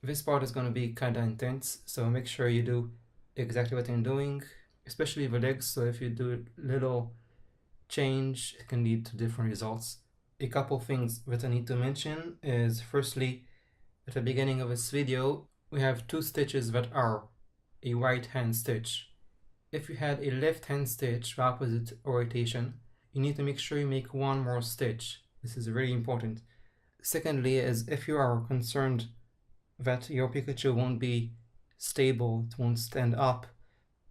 This part is going to be kind of intense, so make sure you do exactly what you're doing, especially the legs. So if you do little change, it can lead to different results. A couple things that I need to mention is, firstly, at the beginning of this video, we have two stitches that are a right hand stitch. If you had a left hand stitch with opposite orientation, you need to make sure you make one more stitch. This is very important. Secondly, is if you are concerned that your Pikachu won't be stable, it won't stand up,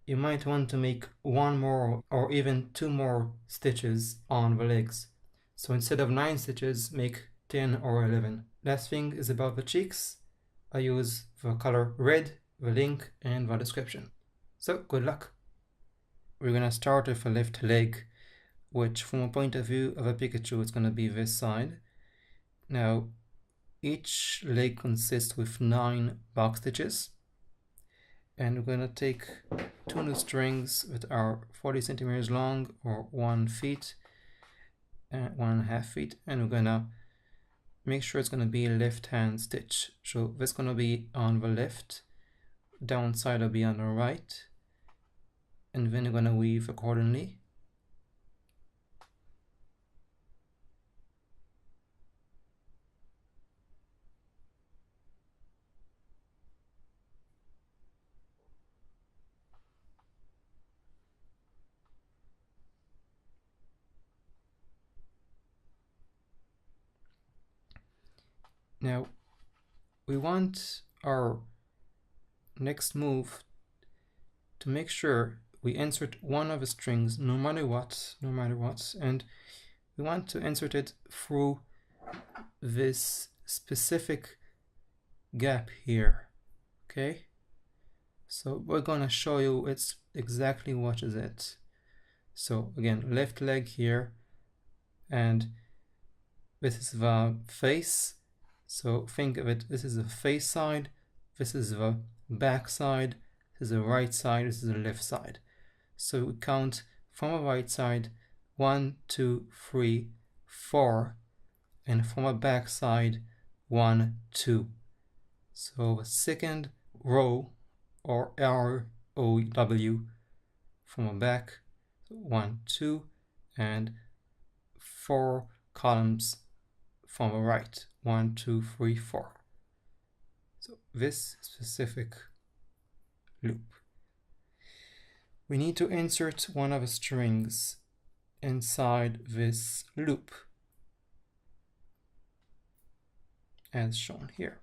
you might want to make one more or even two more stitches on the legs. So instead of 9 stitches, make 10 or 11. Last thing is about the cheeks. I use the color red, the link, and the description. So good luck. We're gonna start with the left leg, which from a point of view of a Pikachu, it's gonna be this side. Now, each leg consists with 9 box stitches, and we're gonna take 2 new strings that are 40 centimeters long, or 1 feet and 1.5 feet, and we're gonna make sure it's gonna be a left hand stitch. So this is gonna be on the left, downside will be on the right, and then we're gonna weave accordingly. Now, we want our next move to make sure we insert one of the strings no matter what, and we want to insert it through this specific gap here. Okay, so we're gonna show you it's exactly what is it. So again, left leg here, and this is the face. So think of it, this is the face side, this is the back side, this is the right side, this is the left side. So we count from the right side 1, 2, 3, 4, and from the back side 1, 2. So the second row, or ROW, from the back, 1, 2, and 4 columns from the right, 1, 2, 3, 4. So this specific loop. We need to insert one of the strings inside this loop, as shown here.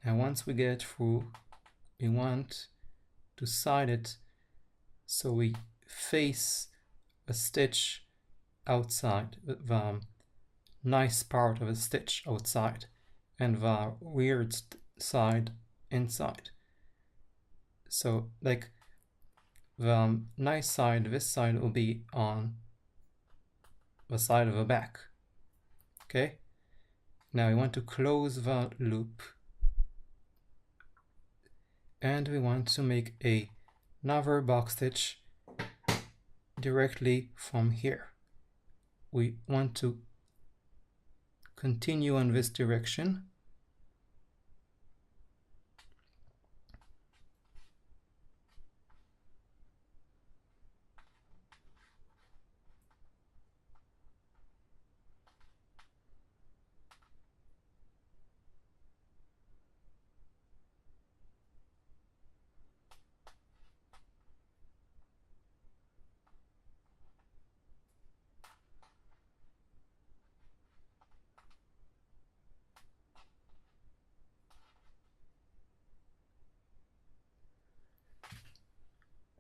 Now once we get it through, we want to side it so we face a stitch outside, the nice part of a stitch outside, and the weird side inside. So like the nice side, this side will be on the side of the back. Okay, now we want to close the loop, and we want to make another box stitch directly from here. We want to continue on this direction.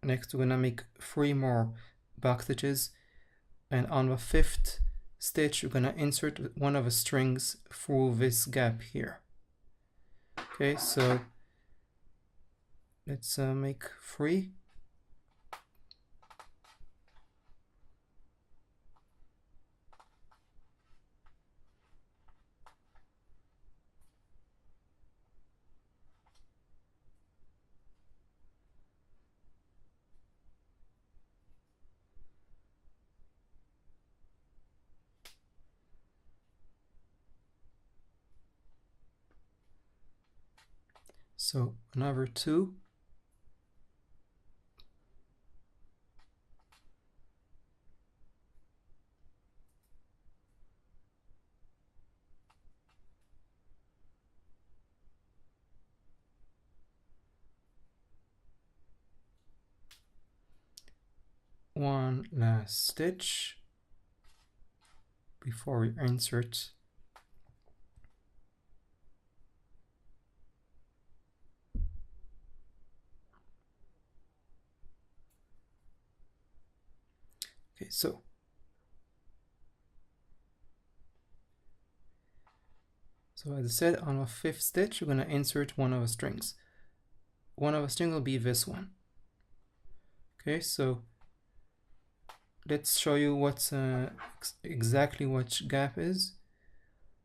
Next, we're gonna make 3 more box stitches, and on the 5th stitch, we're gonna insert one of the strings through this gap here. Okay, so let's make 3. So another 2. One last stitch before we insert okay, so as I said, on a 5th stitch, we're going to insert one of the strings. One of the strings will be this one. Okay, so let's show you what's exactly what gap is.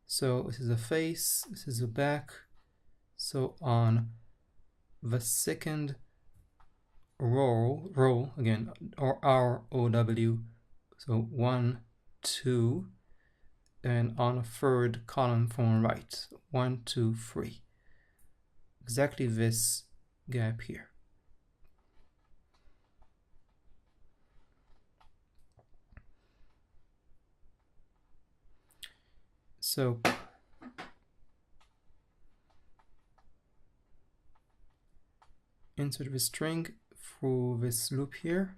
So this is the face, this is the back. So on the 2nd row again, or ROW, so 1, 2, and on a 3rd column from right, 1, 2, 3. Exactly this gap here. So insert the string through this loop here.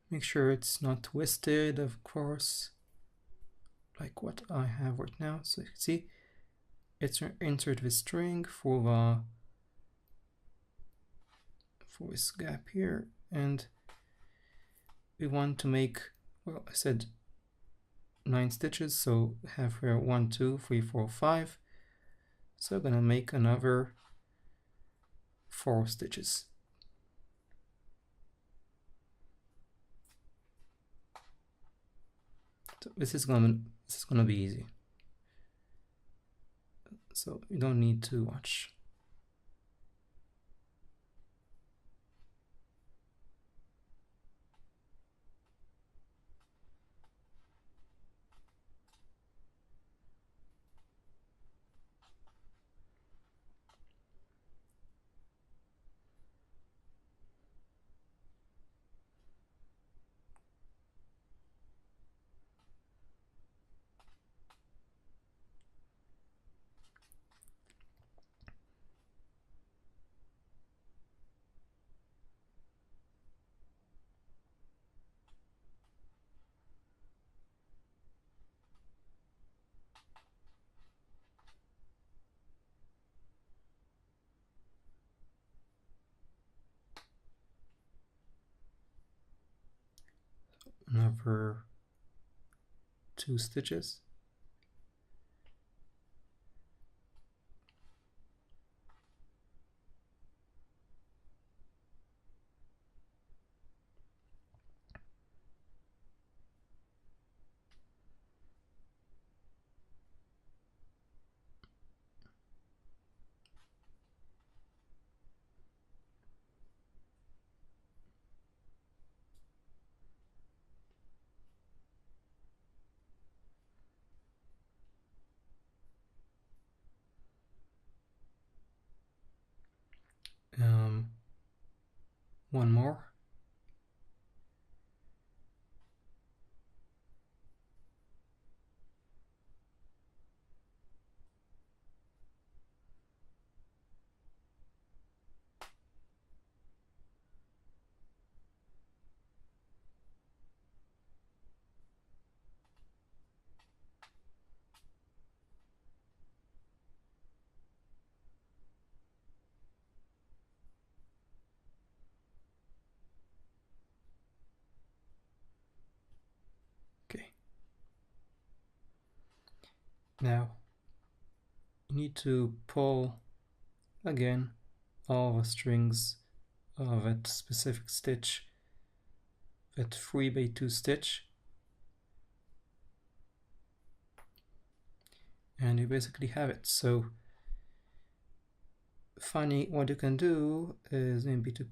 Make sure it's not twisted, of course, like what I have right now. So you can see, it's insert the string for this gap here, and we want to make, well, I said 9 stitches, so have here 1, 2, 3, 4, 5. So I'm gonna make another 4 stitches. So this is gonna be easy. So you don't need to watch. Another 2 stitches. One more. Okay. Now you need to pull again all the strings of that specific stitch, that 3x2 stitch, and you basically have it. So funny, what you can do is maybe to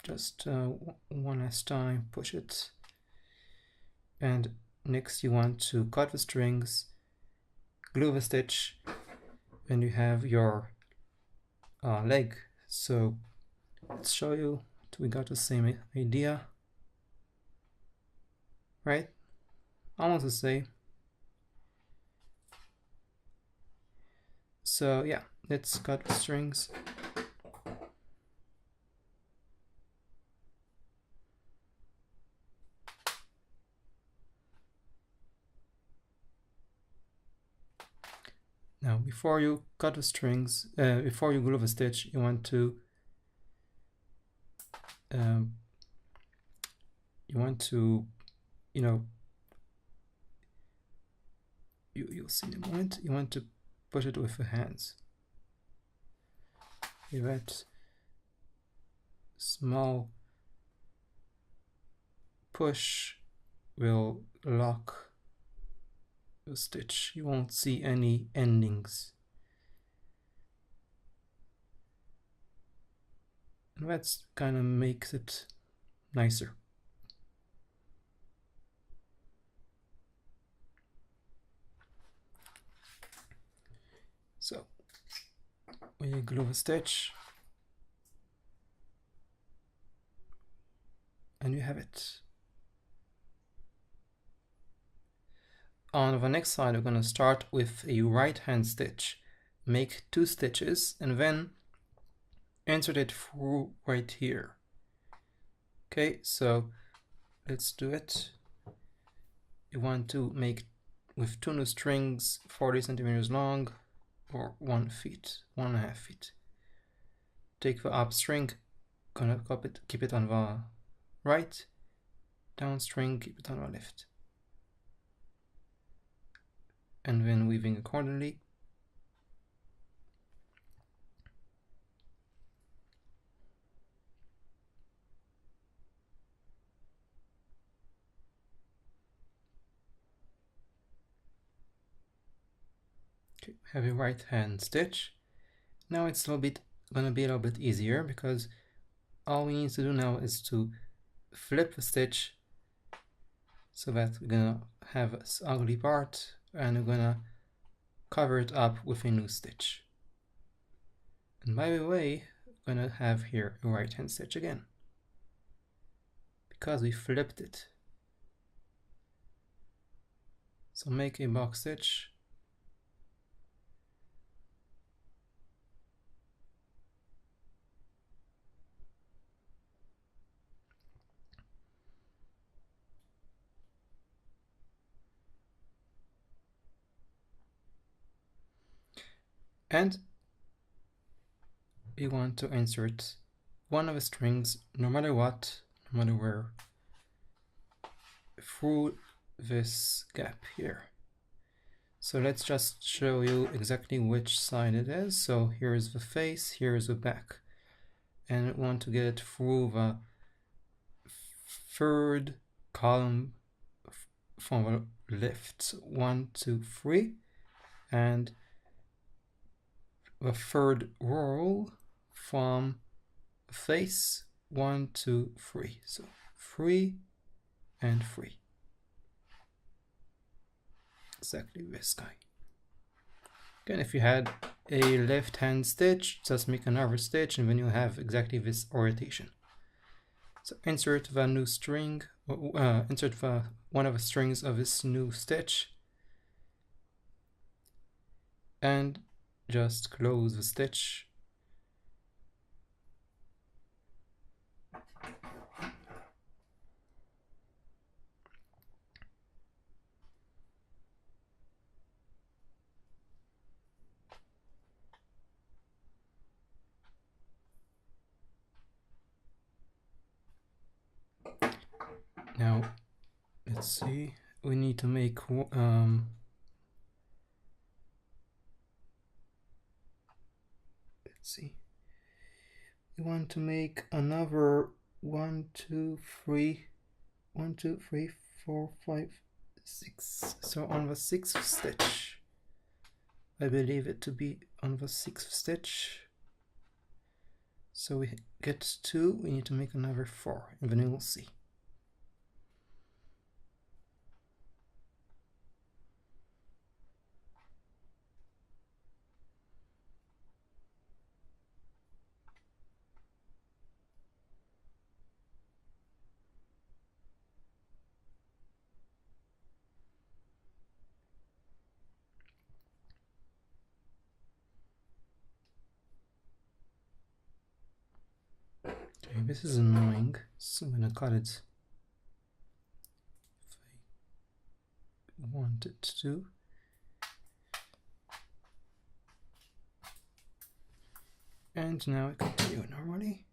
just one last time push it, and next you want to cut the strings, glue the stitch, and you have your leg. So let's show you. We got the same idea, right? Almost the same. So yeah, let's cut the strings. Now, before you cut the strings, before you glue the stitch, you want to you know, you'll see in a moment, you want to push it with the hands. That small push will lock the stitch. You won't see any endings. And that's kind of makes it nicer. So we glue the stitch, and you have it. On the next side, we're going to start with a right hand stitch. Make 2 stitches and then insert it through right here. Okay, so let's do it. You want to make with 2 new strings 40 centimeters long, or 1 feet, 1.5 feet. Take the up string, gonna keep it on the right, down string, keep it on the left, and then weaving accordingly. Okay, have a right hand stitch. Now it's gonna be a little bit easier, because all we need to do now is to flip the stitch so that we're gonna have this ugly part, and we're gonna cover it up with a new stitch. And by the way, we're gonna have here a right hand stitch again, because we flipped it. So make a box stitch, and we want to insert one of the strings, no matter what, no matter where, through this gap here. So let's just show you exactly which side it is. So here's the face, here's the back, and we want to get it through the 3rd column from the left, 1, 2, 3, and the 3rd row from face, 1, 2, 3. So 3 and 3. Exactly this guy. Again, if you had a left hand stitch, just make another stitch, and then you have exactly this orientation. So insert the new string, insert one of the strings of this new stitch, and just close the stitch. Now, let's see, we need to make let's see, we want to make another 1, 2, 3, 1, 2, 3, 4, 5, 6. So on the 6th stitch, I believe it to be on the 6th stitch. So we get 2, we need to make another 4, and then we will see. Okay, this is annoying, so I'm gonna cut it if I want it to. And now I continue normally.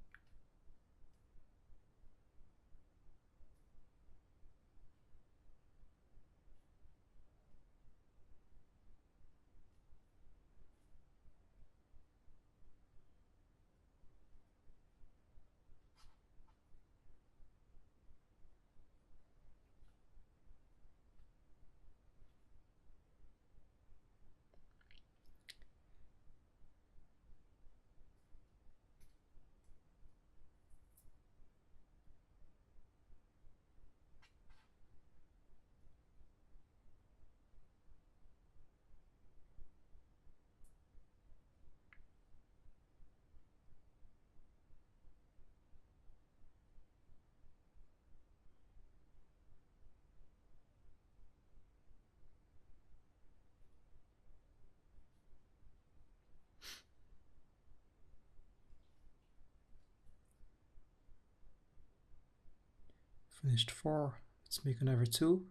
Finished 4. Let's make another 2.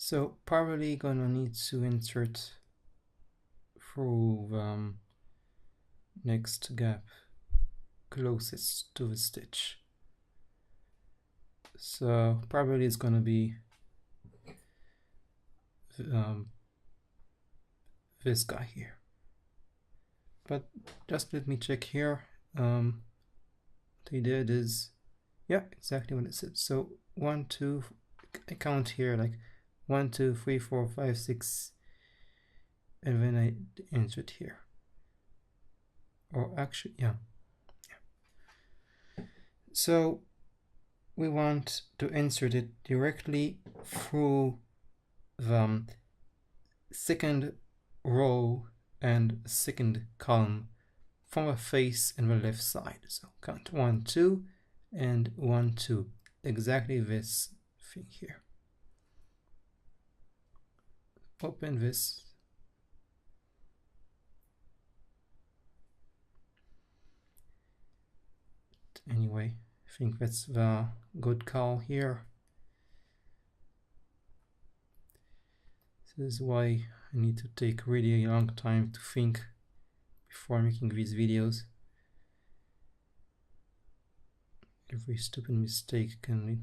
So probably gonna need to insert through the next gap closest to the stitch. So probably it's gonna be this guy here. But just let me check here. What I did is, yeah, exactly what it said. So 1, 2, I count here like 1, 2, 3, 4, 5, 6, and then I insert here. Or actually, yeah. So we want to insert it directly through the second row and second column from a face and the left side. So count 1, 2, and 1, 2. Exactly this thing here. Open this. Anyway, I think that's the good call here. This is why I need to take really a long time to think before making these videos. Every stupid mistake can be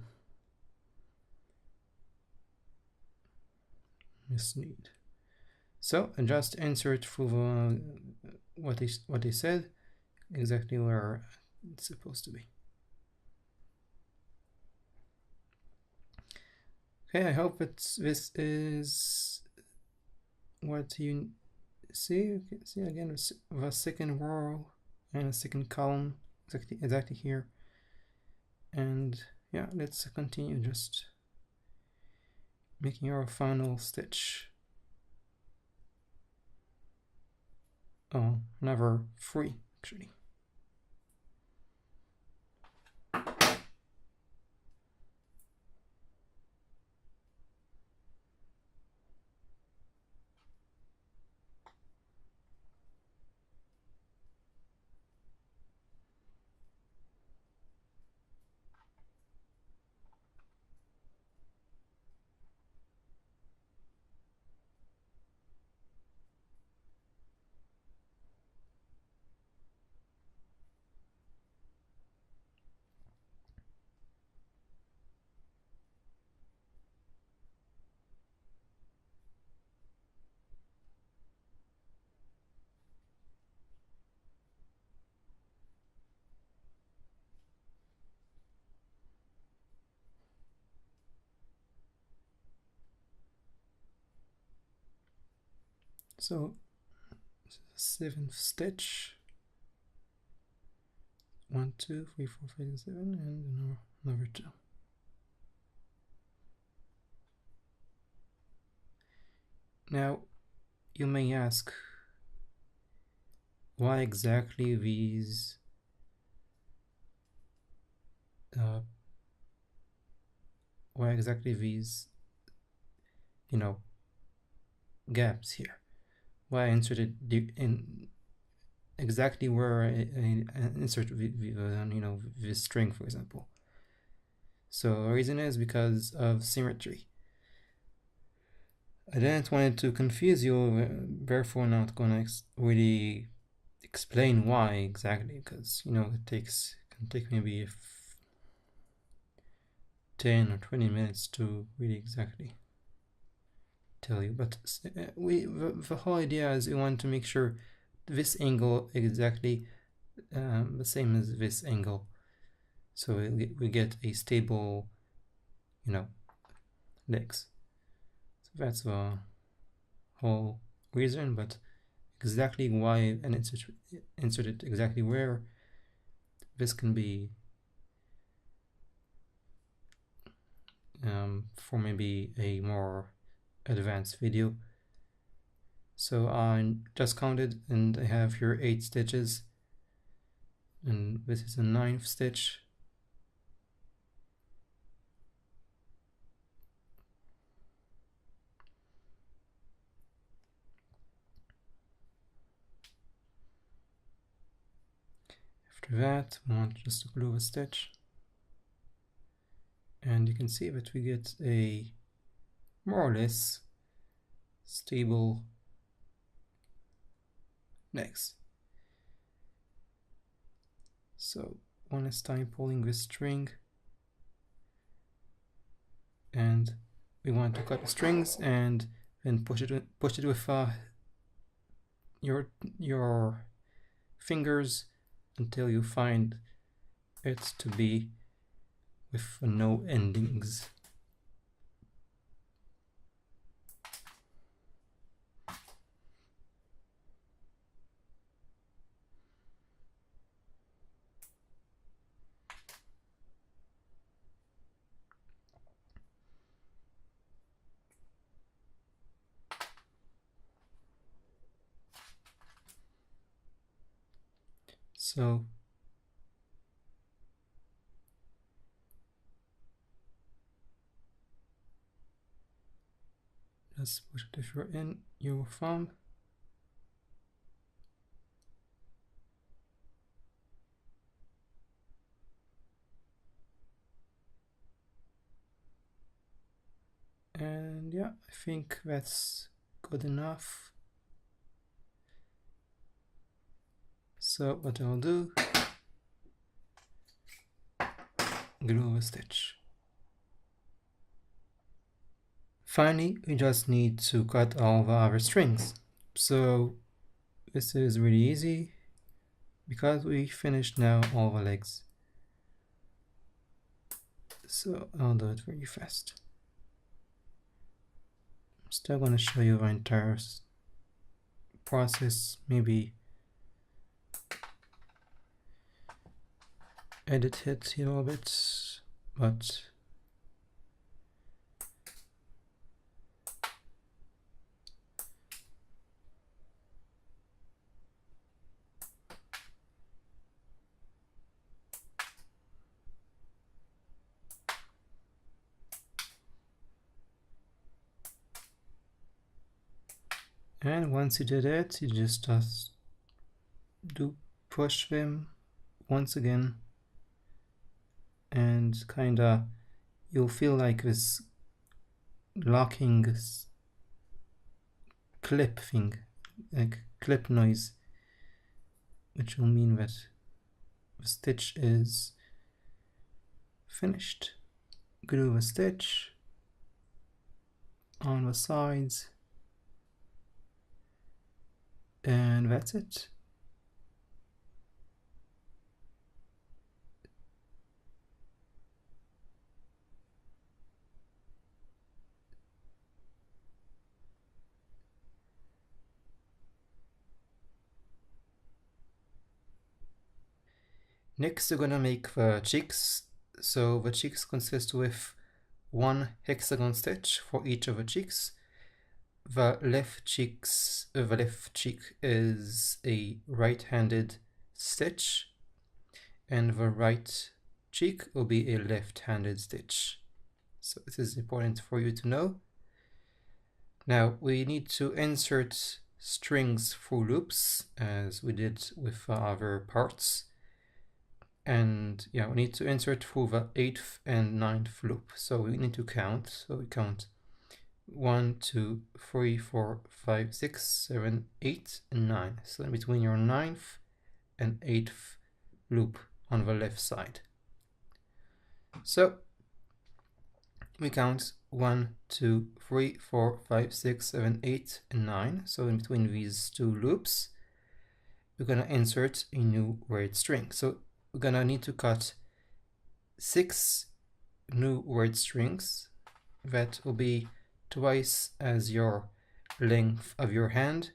mislead. So I just insert through what they said, exactly where it's supposed to be. Okay, I hope this is what you see. You can see again the second row and the second column exactly here. And yeah, let's continue just making our final stitch. never free actually. So 7th stitch, 1 2 3 4 5 7, and another 2. Now you may ask, why exactly these gaps here? Why I inserted in exactly where I insert this string, for example. So the reason is because of symmetry. I didn't want it to confuse you, therefore I'm not gonna really explain why exactly, because it can take maybe 10 or 20 minutes to really exactly tell you. But the whole idea is we want to make sure this angle exactly the same as this angle, so we get a stable legs. So that's the whole reason, but exactly why and insert it exactly where, this can be for maybe a more advanced video. So I just counted and I have here 8 stitches, and this is the 9th stitch. After that, we want just to glue a stitch, and you can see that we get a more or less stable legs. So one last time pulling this string, and we want to cut the strings and then push it with your fingers until you find it to be with no endings. So just push it if you're in your thumb. And yeah, I think that's good enough. So what I'll do, glue a stitch. Finally, we just need to cut all the other strings. So this is really easy because we finished now all the legs. So I'll do it very fast. I'm still going to show you the entire process, maybe edit it a little bit, but And once you did it, you just do push them once again, and kinda you'll feel like this locking clip thing, like clip noise, which will mean that the stitch is finished. Glue the stitch on the sides, and that's it. Next, we're gonna make the cheeks. So the cheeks consist with one hexagon stitch for each of the cheeks. The left cheek is a right-handed stitch, and the right cheek will be a left-handed stitch. So this is important for you to know. Now we need to insert strings through loops, as we did with the other parts. And yeah, we need to insert through the 8th and 9th loop. So we need to count. So we count 1, 2, 3, 4, 5, 6, 7, 8, and 9. So in between your 9th and 8th loop on the left side. So we count 1, 2, 3, 4, 5, 6, 7, 8, and 9. So in between these two loops, we're gonna insert a new word string. So we're gonna need to cut 6 new word strings. That will be twice as your length of your hand.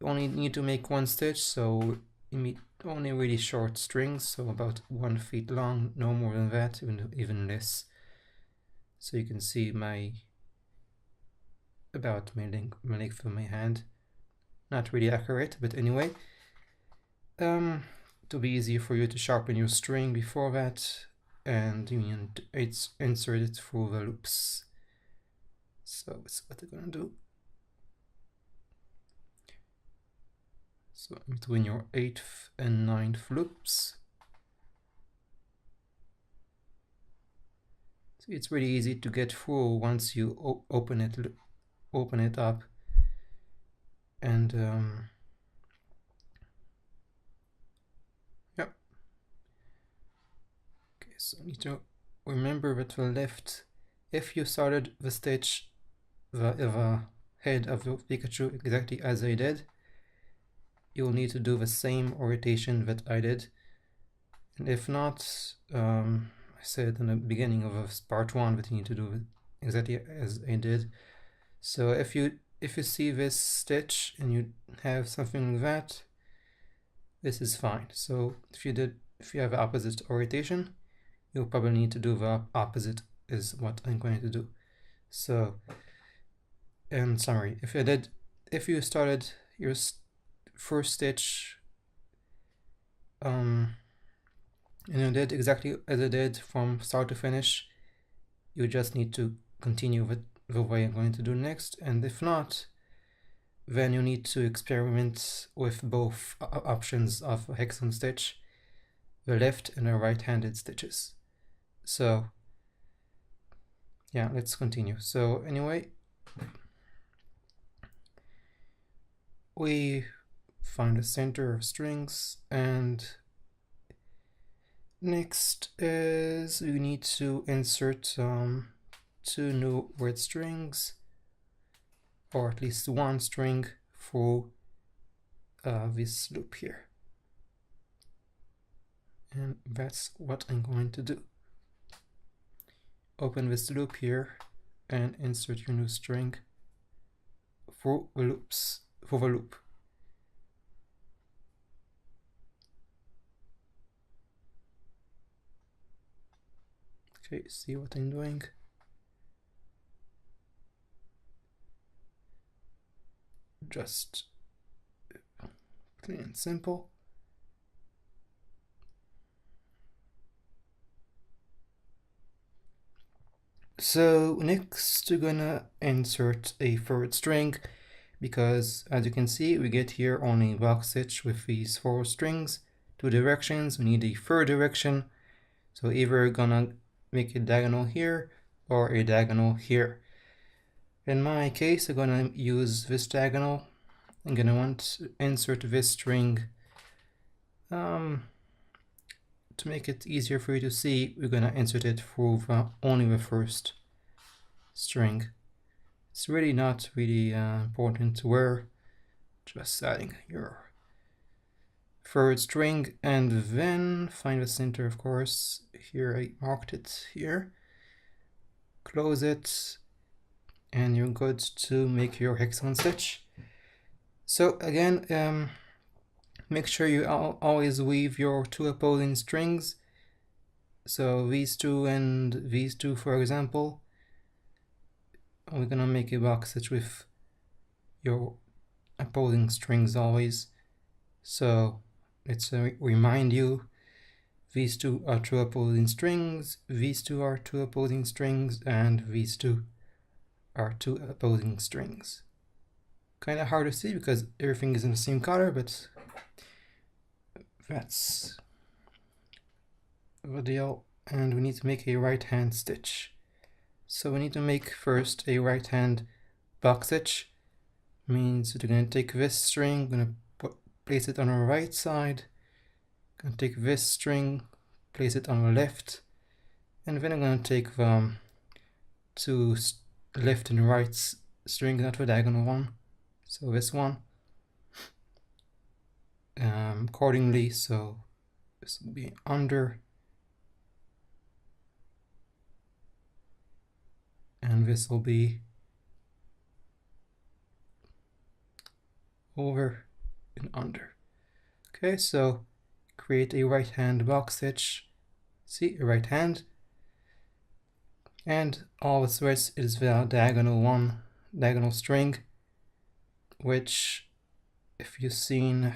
You only need to make one stitch, so you need only really short strings, so about 1 feet long, no more than that, even less. So you can see about my length of my hand. Not really accurate, but anyway. To be easier for you to sharpen your string before that, and you can insert it through the loops. So that's what we're gonna do. So between your 8th and 9th loops. So it's really easy to get through once you open it up, and yeah. Okay, so you need to remember that the left, if you started the stitch, the head of the Pikachu exactly as I did, you'll need to do the same rotation that I did. And if not, I said in the beginning of part 1 that you need to do it exactly as I did. So if you see this stitch and you have something like that, this is fine. So if you have opposite orientation, you'll probably need to do the opposite, is what I'm going to do. So in summary, if you started your first stitch and you did exactly as I did from start to finish, you just need to continue with the way I'm going to do next. And if not, then you need to experiment with both options of a hexagon stitch, the left and the right-handed stitches. So yeah, let's continue. So anyway, we find the center of strings, and next is we need to insert 2 new word strings, or at least 1 string through this loop here. And that's what I'm going to do. Open this loop here and insert your new string through the loop. Okay, see what I'm doing? Just plain and simple. So next we're gonna insert a third string, because as you can see, we get here only a box stitch with these 4 strings, 2 directions. We need a third direction, so either we're gonna make a diagonal here or a diagonal here. In my case, I'm gonna use this diagonal. I'm gonna want to insert this string. To make it easier for you to see, we're gonna insert it through only the first string. It's really not really important where, just adding your third string, and then find the center, of course. Here I marked it here. Close it, and you're good to make your hexagon stitch. So again, make sure you always weave your 2 opposing strings. So these 2 and these 2, for example. We're gonna make a box stitch with your opposing strings always. So let's remind you, these 2 are 2 opposing strings, these 2 are 2 opposing strings, and these 2 are 2 opposing strings. Kind of hard to see because everything is in the same color, but that's the deal. And we need to make a right hand stitch. So we need to make first a right hand box stitch. Means we're going to take this string, going to place it on our right side, going to take this string, place it on the left, and then I'm going to take the 2 left and right strings, not the diagonal one, so this one, accordingly. So this will be under, and this will be over and under. Okay, so create a right hand box stitch. See, a right hand, and all the rest is the diagonal string, which if you've seen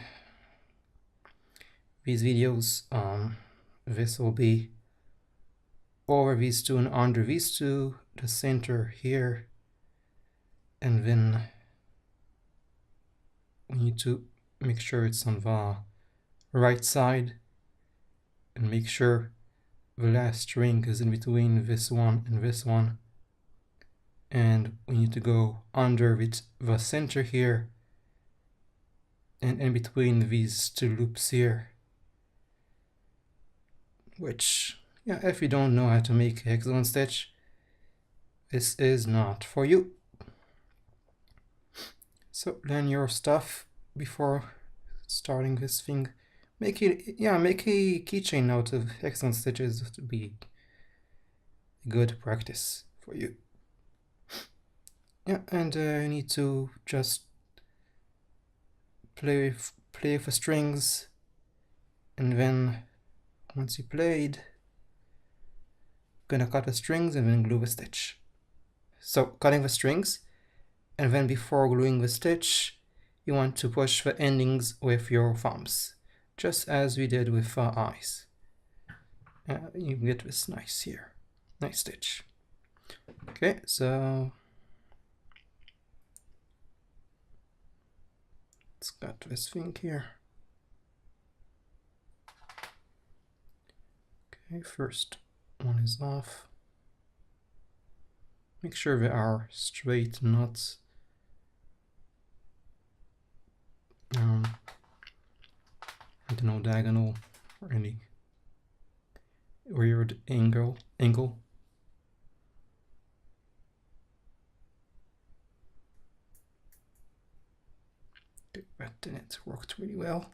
these videos, this will be over these 2 and under these 2, the center here, and then we need to make sure it's on the right side, and make sure the last string is in between this one and this one, and we need to go under the center here and in between these 2 loops here, which, yeah, if you don't know how to make a hexagon stitch, this is not for you. So learn your stuff before starting this thing. Make a keychain out of hexagon stitches to be good practice for you. Yeah, and you need to just play with the strings, and then once you played, gonna cut the strings and then glue the stitch. So cutting the strings, and then before gluing the stitch, you want to push the endings with your thumbs, just as we did with our eyes. You get this nice stitch. Okay, so let's cut this thing here. Okay, first one is off. Make sure they are straight, not I don't know, diagonal or any weird angle. But then it worked really well.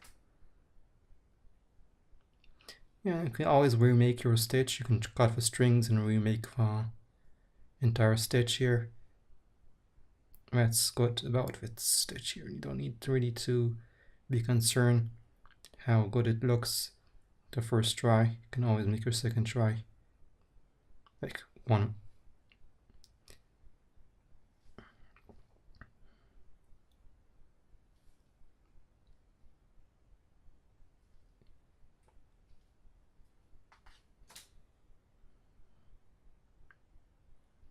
Yeah, you can always remake your stitch. You can cut the strings and remake the entire stitch here. That's good about this stitch here. You don't need really to be concerned how good it looks the first try. You can always make your second try like one.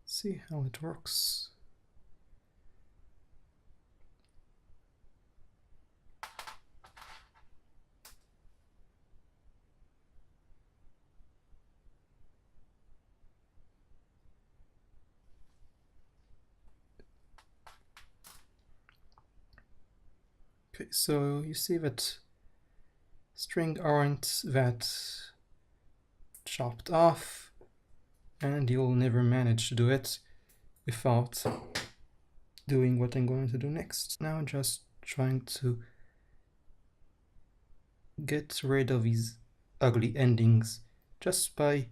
See how it works. Okay, so you see that string aren't that chopped off, and you'll never manage to do it without doing what I'm going to do next. Now just trying to get rid of these ugly endings just by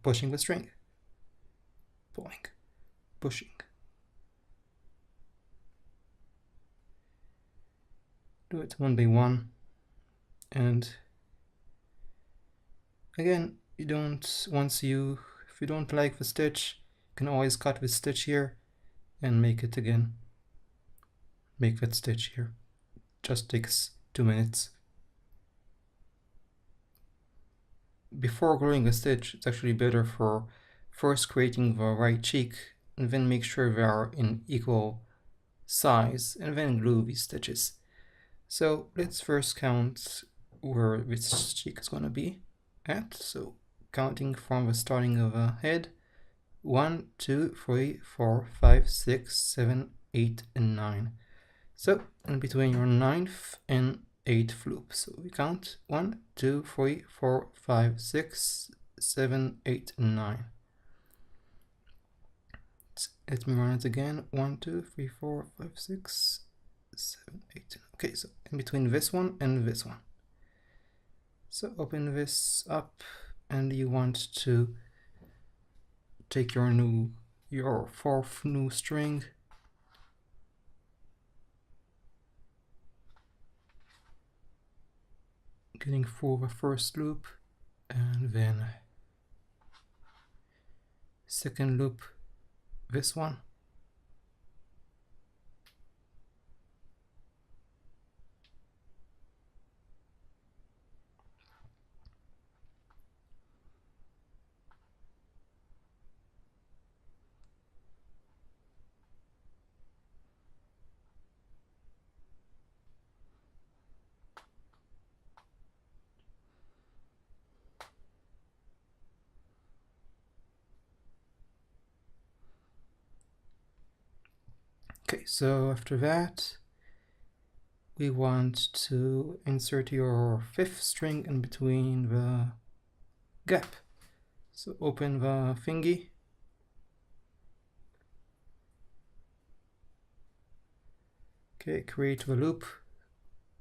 pushing the string. Pulling, pushing. Do it one by one. And again, if you don't like the stitch, you can always cut the stitch here and make it again. Make that stitch here. Just takes 2 minutes. Before gluing a stitch, it's actually better for first creating the right cheek and then make sure they are in equal size and then glue these stitches. So let's first count where this cheek is going to be at. So counting from the starting of the head, 1, 2, 3, 4, 5, 6, 7, 8, and 9. So in between your 9th and 8th loop. So we count 1, 2, 3, 4, 5, 6, 7, 8, and 9. Let me run it again. 1, 2, 3, 4, 5, 6, 7, 8. Okay, so in between this one and this one. So open this up, and you want to take your 4th new string, getting through the first loop, and then second loop, this one. Okay, so after that, we want to insert your 5th string in between the gap. So open the thingy. Okay, create the loop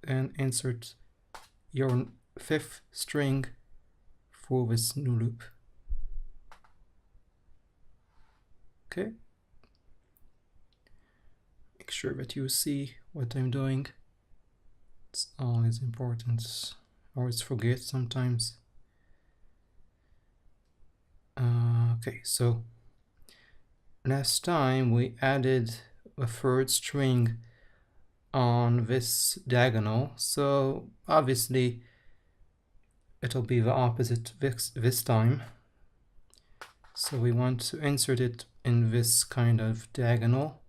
and insert your 5th string for this new loop. Okay. Make sure that you see what I'm doing. It's always important. I always forget sometimes. Okay, so last time we added a 3rd string on this diagonal, so obviously it'll be the opposite this time. So we want to insert it in this kind of diagonal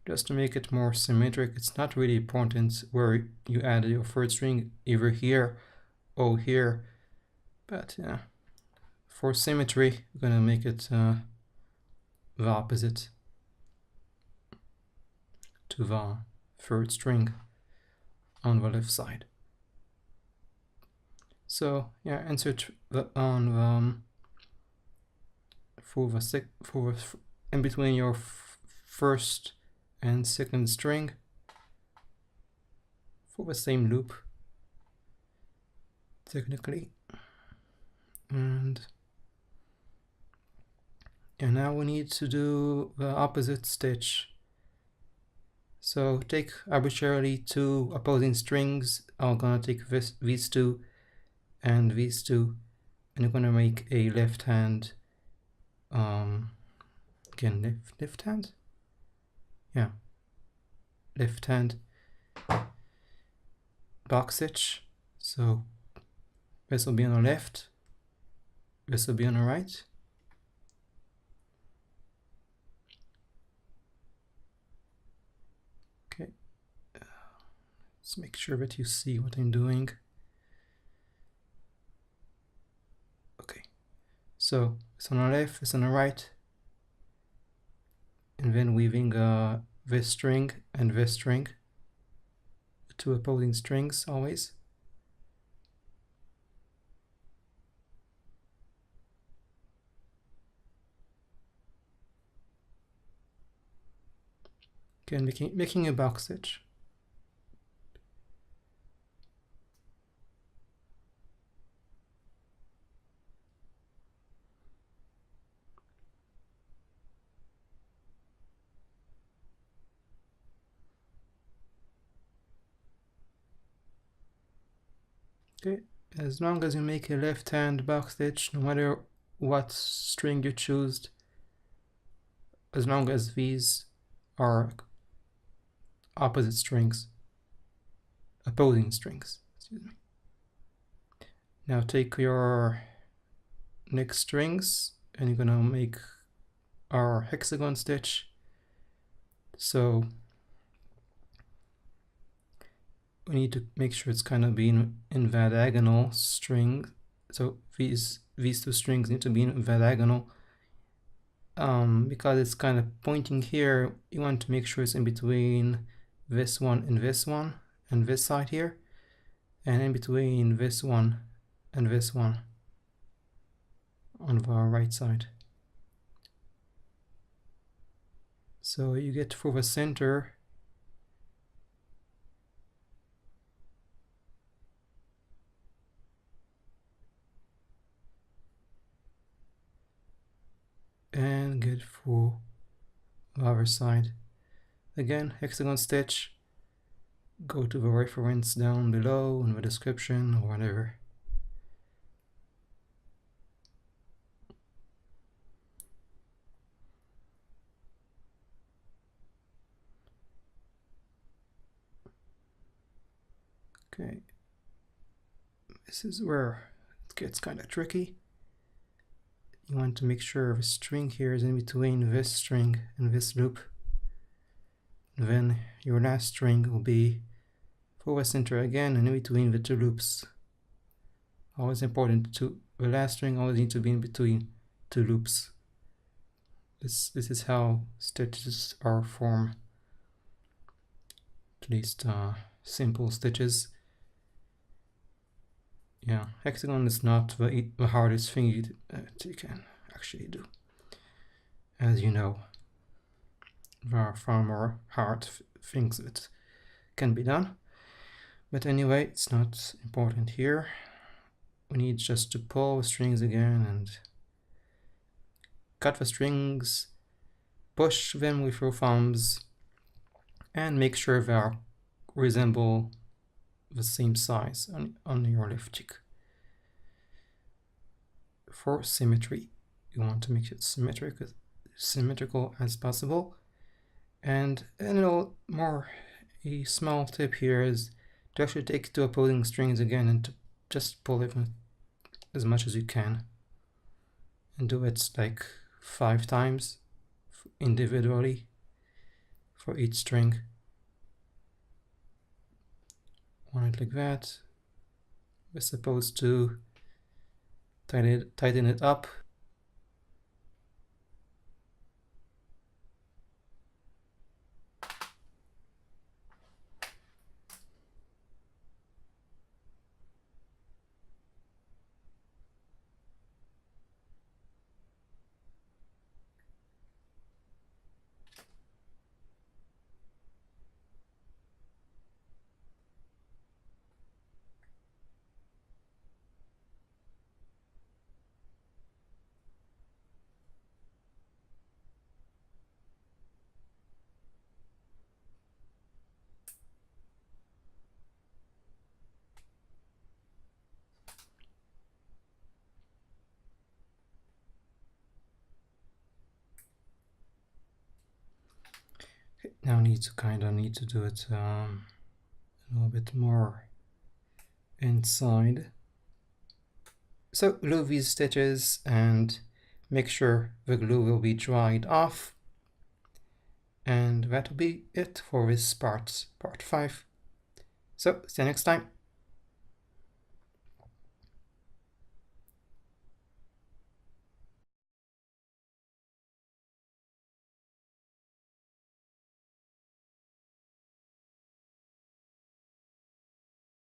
just to make it more symmetric. It's not really important where you added your 3rd string, either here or here, but yeah, for symmetry we're gonna make it the opposite to the 3rd string on the left side. So yeah, insert on in between your 1st and 2nd string for the same loop, technically. And now we need to do the opposite stitch. So take arbitrarily 2 opposing strings. I'm gonna take these 2 and these 2, and I'm gonna make a left hand, again left hand, yeah, left hand box stitch. So this will be on the left, this will be on the right. Okay, let's make sure that you see what I'm doing. Okay, so it's on the left, it's on the right, and then weaving this string and this string two opposing strings always. Again, making a box stitch. Okay, as long as you make a left-hand box stitch, no matter what string you choose, as long as these are opposite strings, opposing strings, excuse me. Now take your next strings and you're gonna make our hexagon stitch. So we need to make sure it's kind of being in diagonal string. So these two strings need to be in diagonal. Because it's kind of pointing here, you want to make sure it's in between this one and this one and this side here, and in between this one and this one on the right side. So you get through the center and get through the other side. Again, hexagon stitch. Go to the reference down below in the description or whatever. Okay, this is where it gets kind of tricky. You want to make sure the string here is in between this string and this loop. And then your last string will be for the center again and in between the two loops. Always important to the last string always needs to be in between two loops. This is how stitches are formed. At least simple stitches. Yeah, hexagon is not the hardest thing you can actually do. As you know, there are far more hard things that can be done. But anyway, it's not important here. We need just to pull the strings again and cut the strings, push them with your thumbs, and make sure they resemble the same size on your left cheek. For symmetry, you want to make it symmetrical as possible. And a small tip here is to actually take two opposing strings again and to just pull it as much as you can. And do it like 5 times individually for each string. Want it like that. We're supposed to tighten it up. Now need to do it a little bit more inside. So glue these stitches and make sure the glue will be dried off. And that will be it for this part 5. So see you next time.